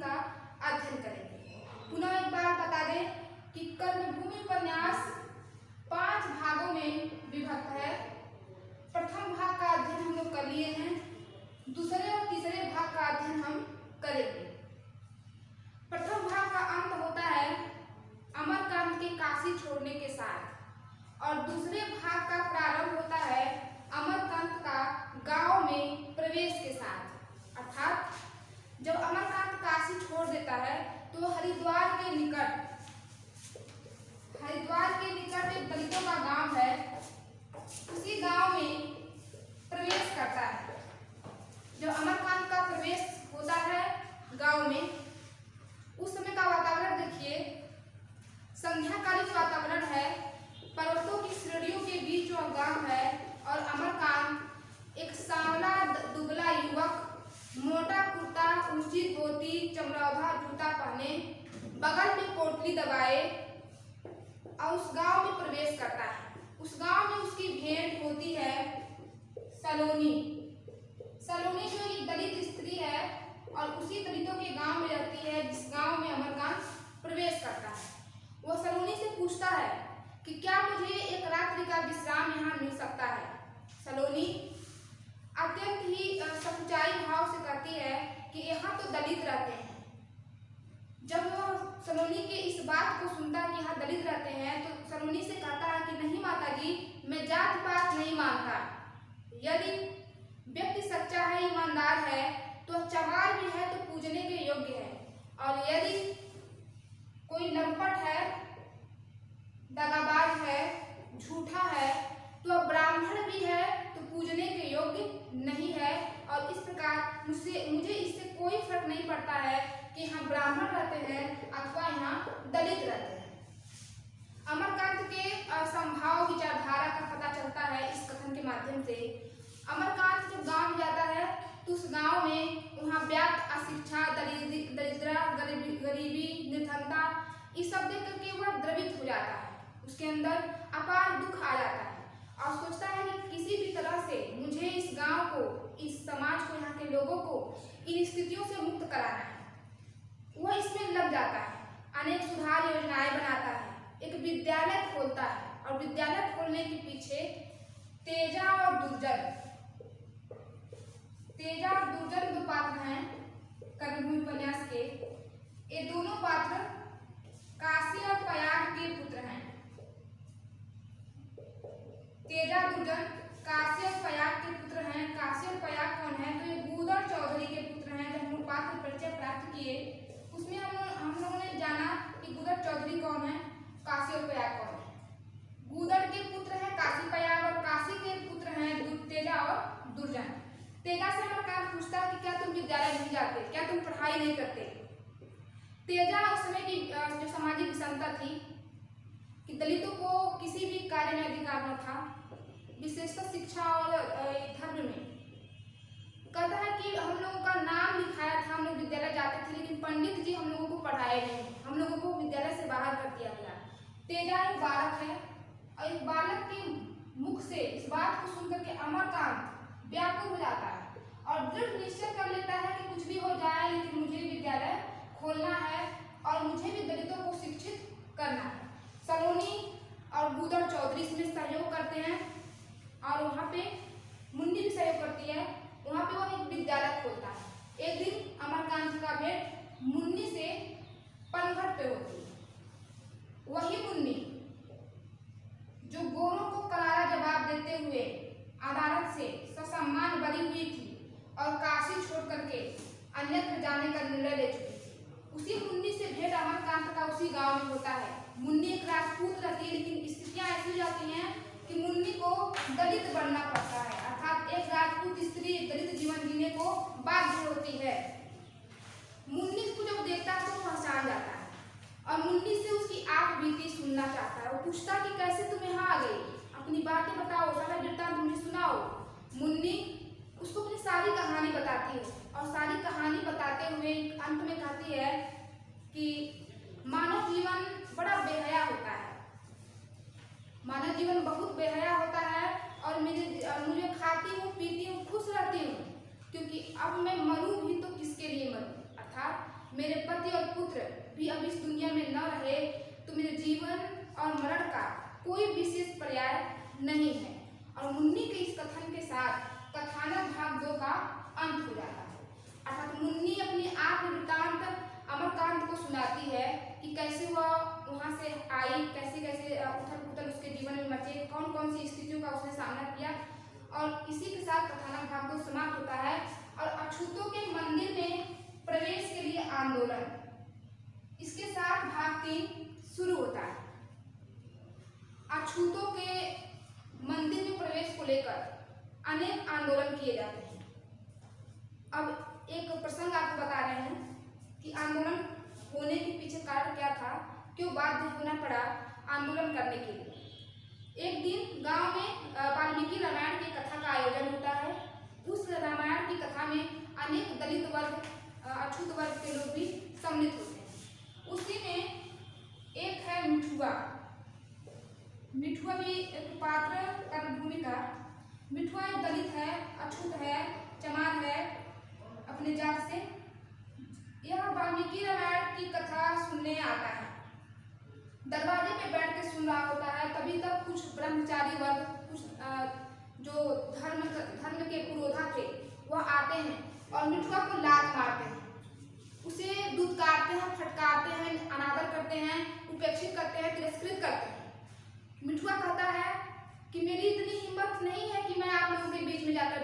का अध्ययन करेंगे। पुनः एक बार बता दें कि कर्मभूमि उपन्यास 5 भागों में विभक्त है। प्रथम भाग का अध्ययन हम लोग कर लिए हैं, दूसरे और तीसरे भाग का अध्ययन हम करेंगे। प्रथम भाग का अंत होता है अमरकांत के काशी छोड़ने के साथ और दूसरे भाग का प्रारंभ होता है अमरकांत का गांव में प्रवेश के साथ। अर्थात जब अमरकांत काशी छोड़ देता है तो हरिद्वार के निकट एक दलितों का गांव है, उसी गांव में प्रवेश करता है। जब अमरकांत का प्रवेश होता है गांव में, उस समय का वातावरण देखिए, संध्याकालीन वातावरण है, पर्वतों की श्रेणियों के बीच वह गांव है और अमरकांत एक सांवला दुबला युवक, मोटा कुर्ता, ऊंची धोती, चमड़ौधा जूता पहने, बगल में पोटली दबाए और उस गांव में प्रवेश करता है। उस गांव में उसकी भेंट होती है सलोनी। सलोनी जो एक दलित स्त्री है और उसी दलितों के गांव में रहती है जिस गांव में अमरकांत प्रवेश करता है। वह सलोनी से पूछता है कि क्या मुझे एक रात्रि का विश्राम यहाँ मिल सकता है। सलोनी अत्यंत ही सच्चाई भाव से कहती है कि यहाँ तो दलित रहते हैं। जब वह सलोनी के इस बात को सुनता है कि यहाँ दलित रहते हैं तो सलोनी से कहता है कि नहीं माता जी, मैं जात पात नहीं मानता। यदि व्यक्ति सच्चा है, ईमानदार है तो चमार भी है तो पूजने के योग्य है, और यदि कोई लंपट है, दगाबाज है, झूठा है तो ब्राह्मण भी है तो पूजने के योग्य नहीं है। और इस प्रकार मुझे इससे कोई फर्क नहीं पड़ता है कि यहाँ ब्राह्मण रहते हैं अथवा यहाँ दलित रहते हैं। अमरकांत के संभाव विचारधारा का पता चलता है इस कथन के माध्यम से। अमरकांत जब गांव जाता है तो उस गांव में वहाँ व्याप्त अशिक्षा, दरिद्रता, गरीबी, निर्धनता, ये सब देख करके वह द्रवित हो जाता है। उसके अंदर अपार दुख आ जाता है और सोचता है कि किसी भी तरह से मुझे इस गांव को, इस समाज को, यहाँ के लोगों को इन स्थितियों से मुक्त कराना है। वह इसमें लग जाता है, अनेक सुधार योजनाएं बनाता है, एक विद्यालय खोलता है और विद्यालय खोलने के पीछे तेजा और दुर्जन दो पात्र हैं कर्मभूमि उपन्यास के। ये दोनों पात्र काशी और प्रयाग के पुत्र हैं। तेजा दुर्जन काशी और प्रयाग के पुत्र हैं। काशी और प्रयाग कौन है? तो ये गूदड़ चौधरी के पुत्र हैं। जब हम लोग पात्र परिचय प्राप्त किए उसमें हम लोगों ने जाना कि गूदड़ चौधरी कौन है, काशी और प्रयाग कौन है। गूदड़ के पुत्र हैं काशी प्रयाग और काशी के पुत्र हैं तेजा और दुर्जन। तेजा से अमरकांत पूछता है कि क्या तुम विद्यालय नहीं जाते, क्या तुम पढ़ाई नहीं करते। तेजा उस समय की जो सामाजिक विषमता थी कि दलितों को किसी भी कार्य में अधिकार न था, विशेषतः शिक्षा और धर्म में। कहता है कि हम लोगों का नाम लिखाया था, हम लोग विद्यालय जाते थे, लेकिन पंडित जी हम लोगों को पढ़ाए नहीं, हम लोगों को विद्यालय से बाहर कर दिया गया। तेजा एक बालक है और इस बालक के मुख से इस बात को सुनकर के अमरकांत व्याकुल हो जाता है और दृढ़ निश्चय कर लेता है कि कुछ भी हो जाए लेकिन मुझे विद्यालय खोलना है और मुझे भी दलितों को शिक्षित करना है। सलोनी और गूदड़ चौधरी इसमें सहयोग करते हैं और वहाँ पे मुन्नी भी सहयोग करती है। वहाँ पे वो एक विद्यालय खोलता है। एक दिन अमरकांत का भेंट मुन्नी से पनघट पे होती है। वही मुन्नी जो गोरों को करारा जवाब देते हुए अदालत से ससम्मान बरी हुई थी और काशी छोड़ करके अन्यत्र जाने का निर्णय ले चुकी थी, उसी मुन्नी से भेंट अमरकांत का उसी गांव में होता है। मुन्नी एक राजपूत रहती है, लेकिन स्थितियां ऐसी जाती हैं कि मुन्नी को दलित बनना पड़ता है, अर्थात एक राजपूत स्त्री दलित जीवन जीने को बाध्य होती है। मुन्नी को जब देखता है तो पहचान जाता है और मुन्नी से उसकी आप बीती सुनना चाहता है। वो पूछता है कि कैसे तुम यहाँ आ गई, अपनी बातें बताओ, सारा वृत्तांत मुझे सुनाओ। मुन्नी उसको अपनी सारी कहानी बताती है और सारी कहानी बताते हुए अंत में कहती है कि मानव जीवन बड़ा बेहया होता है, मानव जीवन बहुत बेहया होता है और मुझे खाती हूँ, पीती हूँ, खुश रहती हूँ, क्योंकि अब मैं मरूँ भी तो किसके लिए मरूँ, अर्थात मेरे पति और पुत्र भी अब इस दुनिया में न रहे तो मेरे जीवन और मरण का कोई विशेष पर्याय नहीं है। और मुन्नी के इस कथन के साथ कथानक भाग 2 का अंत हो जाता है। अर्थात मुन्नी अपनी आत्मवृत्तांत अमरकांत को सुनाती है कि कैसे वह वहाँ से आई, कैसे कैसे उथल पुथल उसके जीवन में मचे, कौन कौन सी स्थितियों का उसने सामना किया। और इसी के साथ कथानक भाग 2 समाप्त होता है और अछूतों के मंदिर में प्रवेश के लिए आंदोलन, इसके साथ भाग 3 शुरू होता है। अछूतों के मंदिर में प्रवेश को लेकर अनेक आंदोलन किए जाते हैं। अब एक प्रसंग आपको बता रहे हैं कि आंदोलन होने के पीछे कारण क्या था, क्यों बाध्य होना पड़ा आंदोलन करने के लिए। एक दिन गांव में वाल्मीकि रामायण की कथा का आयोजन होता है। उस रामायण की कथा में अनेक दलित वर्ग, अछूत वर्ग के लोग भी सम्मिलित होते हैं। उसी में एक है मिठुआ। मिठुआ भी एक पात्र का भूमिका। मिठुआ एक दलित है, अछूत है, चमार है अपने जात से। यह वाल्मीकि रामायण की कथा सुनने आता है। दरवाजे पे बैठ के सुन रहा होता है। तभी तक कुछ ब्रह्मचारी वर्ग, कुछ जो धर्म के पुरोधा थे, वह आते हैं और मिठुआ को लात मारते हैं, उसे दुत्कारते हैं, फटकारते हैं, अनादर करते हैं, उपेक्षित करते हैं, तिरस्कृत करते हैं। मिठुआ कहता है कि मेरी इतनी हिम्मत नहीं है कि मैं आप लोगों के बीच में जाकर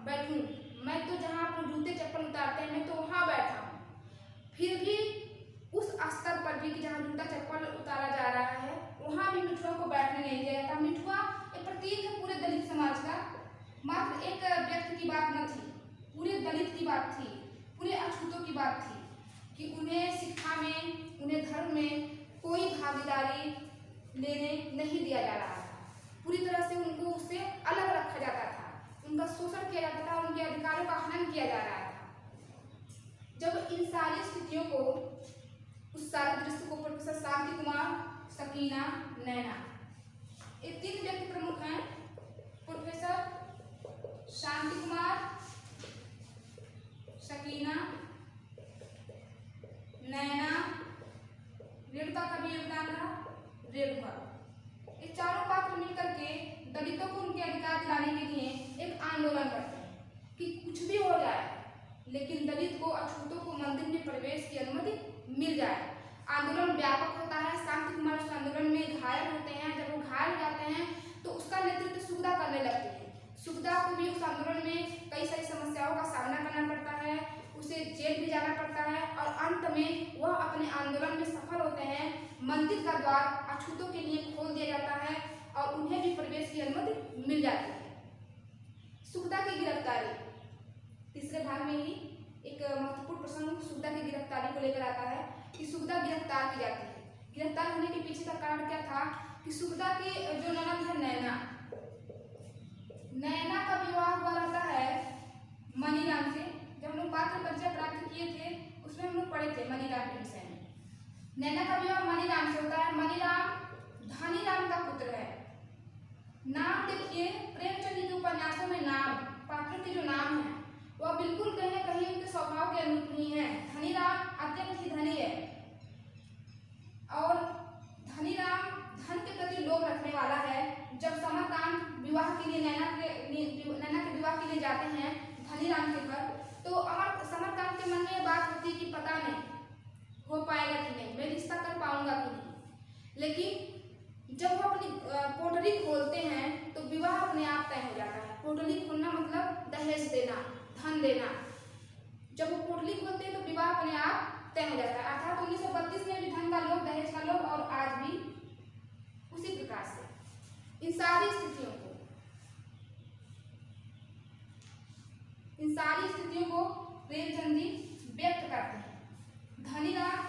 बैठूं। मैं तो जहाँ आप लोग जूते चप्पल उतारते हैं, मैं तो वहाँ बैठा हूँ। फिर भी उस स्तर पर भी कि जहाँ जूता चप्पल उतारा जा रहा है, वहाँ भी मिठुआ को बैठने नहीं दिया जाता। मिठुआ एक प्रतीक है पूरे दलित समाज का। मात्र एक व्यक्ति की बात न थी, पूरे दलित की बात थी, पूरे अछूतों की बात थी कि उन्हें शिक्षा में, उन्हें धर्म में कोई भागीदारी लेने नहीं दिया जा रहा था। पूरी तरह से उनको उससे अलग रखा जाता था, उनका शोषण किया जाता था, उनके अधिकारों का हनन किया जा रहा था। जब इन सारी स्थितियों को, उस सारे दृश्य को प्रोफेसर शांति कुमार, सकीना, नैना, ये 3 व्यक्ति प्रमुख हैं। प्रोफेसर शांति कुमार, सकीना, नैना, रेणुका का भी योगदान रहा, रेणुका। ये चारों पात्र मिलकर के दलितों को उनके अधिकार दिलाने के लिए एक आंदोलन करते हैं कि कुछ भी हो जाए लेकिन दलित को, अछूतों को मंदिर में प्रवेश की अनुमति मिल जाए। आंदोलन व्यापक होता है। शांति कुमार उस आंदोलन में घायल होते हैं। जब वो घायल हो जाते हैं तो उसका नेतृत्व सुखदा करने लगते हैं। सुखदा को भी उस आंदोलन में कई सारी समस्याओं का सामना करना पड़ता है, उसे जेल भी जाना पड़ता है और अंत में वह अपने आंदोलन में सफल होते हैं। मंदिर का द्वार अछूतों के लिए खोल दिया जाता है और उन्हें भी प्रवेश की अनुमति मिल जाती है। सुखदा की गिरफ्तारी, तीसरे भाग में ही एक महत्वपूर्ण प्रसंग सुखदा की गिरफ्तारी को लेकर आता है कि सुखदा गिरफ्तार की जाती है। गिरफ्तार होने के पीछे का कारण क्या था कि सुखदा की जो ननद है नैना, नैना का विवाह हुआ रहता है मनीराम से। जब हम लोग पात्र परिचय प्राप्त किए थे उसमें हम लोग पढ़े थे मनीराम के विषय में। नैना का विवाह मनीराम से होता है। मनीराम धनीराम का पुत्र है। नाम देखिए, प्रेमचंद जी के उपन्यासों में नाम, पात्रों के जो नाम है वह बिल्कुल कहीं न कहीं उनके स्वभाव के अनुरूप नहीं है। धनीराम अत्यंत ही धनी है और धनीराम धन के प्रति लोभ रखने वाला है। जब समरकांत विवाह के लिए नैना के विवाह के लिए जाते हैं धनीराम के घर, तो समरकांत के मन में बात होती है कि पता नहीं हो पाएगा कि नहीं, मैं रिश्ता कर पाऊंगा कि नहीं। लेकिन जब वो अपनी पोटली खोलते हैं तो विवाह अपने आप तय हो जाता है। पोटली खोलना मतलब दहेज देना, धन देना। जब वो पोटली खोलते हैं तो विवाह अपने आप तय हो जाता है। अर्थात 1932 में भी धन का लोभ, दहेज का लोभ और आज भी उसी प्रकार से इन सारी स्थितियों को प्रेमचंद जी व्यक्त करते हैं। धनीराम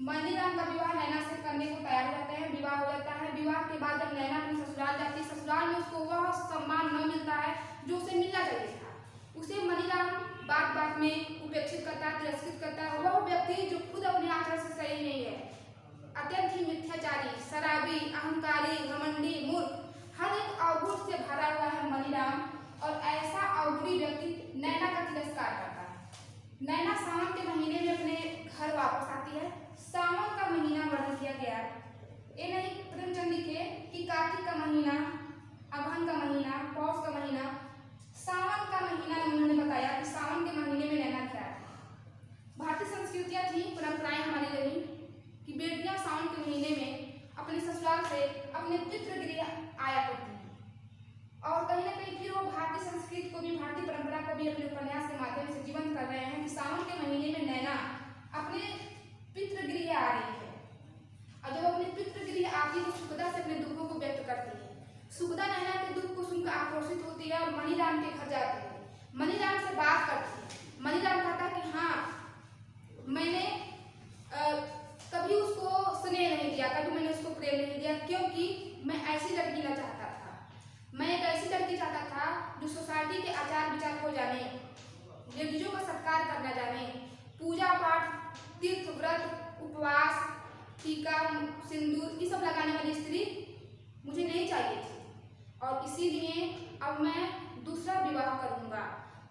मनीराम का विवाह नैना से करने को तैयार हो जाते हैं। विवाह हो जाता है। विवाह के बाद जब नैना अपने ससुराल जाती है, ससुराल में उसको वह सम्मान न मिलता है जो उसे मिलना चाहिए था। उसे मनीराम बात बात में उपेक्षित करता है, तिरस्कृत करता है। वह व्यक्ति जो खुद अपने आचरण से सही नहीं है, अत्यंत ही मिथ्याचारी, शराबी, अहंकारी, घमंडी, मूर्ख, हर एक अवगुण से भरा हुआ है मनीराम। और ऐसा अवगुणी व्यक्ति नैना का तिरस्कार करता है। नैना सावन के महीने में घर वापस आती है। सावन का महीना वर्णन किया गया है। ये नहीं प्रेमचंद लिखे कि कार्तिक का महीना, अगहन का महीना, पौष का महीना, सावन का महीना उन्होंने बताया कि सावन के महीने में नैना क्या है। भारतीय संस्कृतियां थी, परंपराएं हमारी रही कि बेटियां सावन के महीने में अपने ससुराल से अपने पितृगृह आया करती हैं। और कहीं ना कहीं फिर वो भारतीय संस्कृति को भी, भारतीय परंपरा को भी अपने उपन्यास के माध्यम से जीवंत कर रहे हैं कि सावन के महीने में नैना अपने पितृगृह आ रही है। और जब अपने पितृगृह आती है तो सुखदा से अपने दुखों को व्यक्त करती है। सुखदा नैना के दुख को सुनकर आक्रोशित होती है और मणिराम के घर जाती है। मणिराम से बात करती है। मणिराम कहता है कि हाँ, मैंने कभी उसको स्नेह नहीं दिया, कभी मैंने उसको प्रेम नहीं दिया, क्योंकि मैं ऐसी लड़की ना चाहता था। मैं एक ऐसी लड़की चाहता था जो सोसाइटी के आचार विचार को जाने, लेडीजों का सत्कार करना जाने, पूजा पाठ, तीर्थ व्रत, उपवास, टीका, सिंदूर ये सब लगाने वाली स्त्री मुझे नहीं चाहिए थी। और इसीलिए अब मैं दूसरा विवाह करूंगा।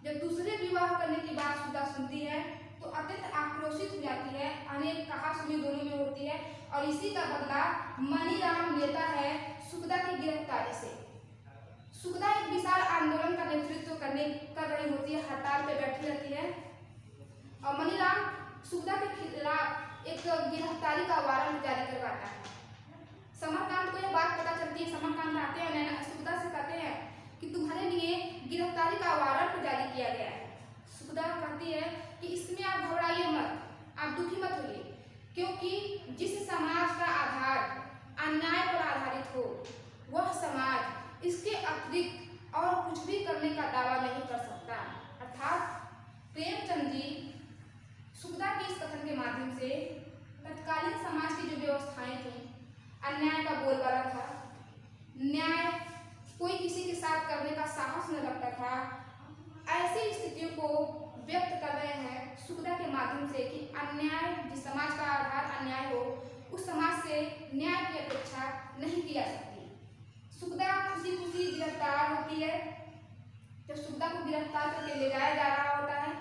जब दूसरे विवाह करने की बात सुधा सुनती है तो अत्यंत आक्रोशित हो जाती है। अनेक कहासुनी दोनों में होती है और इसी का बदला मणिराम लेता है सुखदा की गिरफ्तारी से। सुखदा एक विशाल आंदोलन का नेतृत्व कर रही होती है, हड़ताल पे बैठी रहती है और मणिराम सुखदा के खिलाफ एक गिरफ्तारी का वारंट जारी करवाता है। समरकांत को यह बात पता चलती है। समरकांत आते हैं, नैना सुखदा से कहते हैं कि तुम्हारे लिए गिरफ्तारी का वारंट जारी किया गया है। सुखदा कहती है कि इसमें आप घबराइए मत, आप दुखी मत होइए, क्योंकि जिस समाज का आधार अन्याय पर आधारित हो वह समाज इसके अतिरिक्त और कुछ भी करने का दावा नहीं कर सकता। अर्थात प्रेमचंद जी सुखदा के इस कथन के माध्यम से तत्कालीन समाज की जो व्यवस्थाएं थी, अन्याय का बोलबाला था, न्याय कोई किसी के साथ करने का साहस न रखता था, ऐसी स्थितियों को व्यक्त कर रहे हैं सुखदा के माध्यम से कि अन्याय, जिस समाज का आधार अन्याय हो उस समाज से न्याय की अपेक्षा नहीं की जा सकती। सुखदा खुशी खुशी गिरफ्तार होती है। जब सुखदा को गिरफ्तार करके ले जाया जा रहा होता है,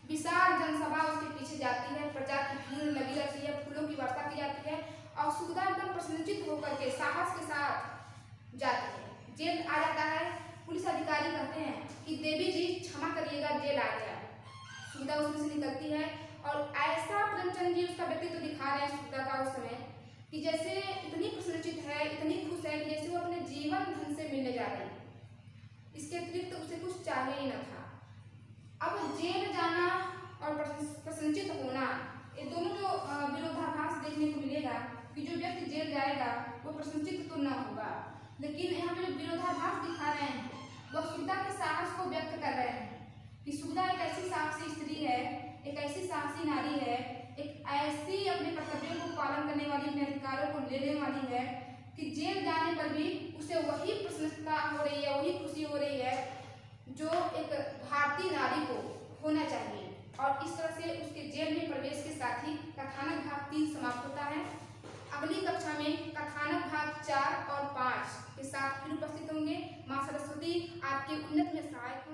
विशाल जनसभा उसके पीछे जाती है, प्रजा की भीड़ लगी रहती है, फूलों की वर्षा की जाती है और सुखदा एकदम प्रसन्नचित्त होकर के साहस के साथ जाती है। जेल आ जाता है। पुलिस अधिकारी कहते हैं कि देवी जी क्षमा करिएगा, जेल आ गया। सुखदा उसमें से निकलती है और ऐसा प्रेमचंद जी उसका व्यक्तित्व दिखा रहे हैं सुखदा का उस समय कि जैसे इतनी प्रसन्नचित्त है, इतनी खुश है कि जैसे वो अपने जीवन धन से मिलने जा रही है। इसके अतिरिक्त तो उसे कुछ चाहिए ही न था। अब जेल जाना और प्रसन्नचित्त होना, ये दोनों जो विरोधाभास देखने को मिलेगा कि जो व्यक्ति जेल जाएगा वो प्रसन्नचित्त तो न होगा, लेकिन यहाँ पे जो विरोधाभास दिखा रहे हैं वह सुखदा के साहस को व्यक्त कर रहे हैं कि सुखदा एक ऐसी साहसी स्त्री है, एक ऐसी साहसी नारी है, एक ऐसी अपने कर्तव्यों को पालन करने वाली, अपने अधिकारों को लेने वाली है कि जेल जाने पर भी उसे वही प्रसन्नता हो रही है, वही खुशी हो रही है जो एक भारतीय नारी को होना चाहिए। और इस तरह से उसके जेल में प्रवेश के साथ ही कथानक भाग 3 समाप्त होता है। अगली कक्षा में कथानक भाग 4 और 5 के साथ फिर उपस्थित होंगे। माँ सरस्वती आपके उन्नत में सहायक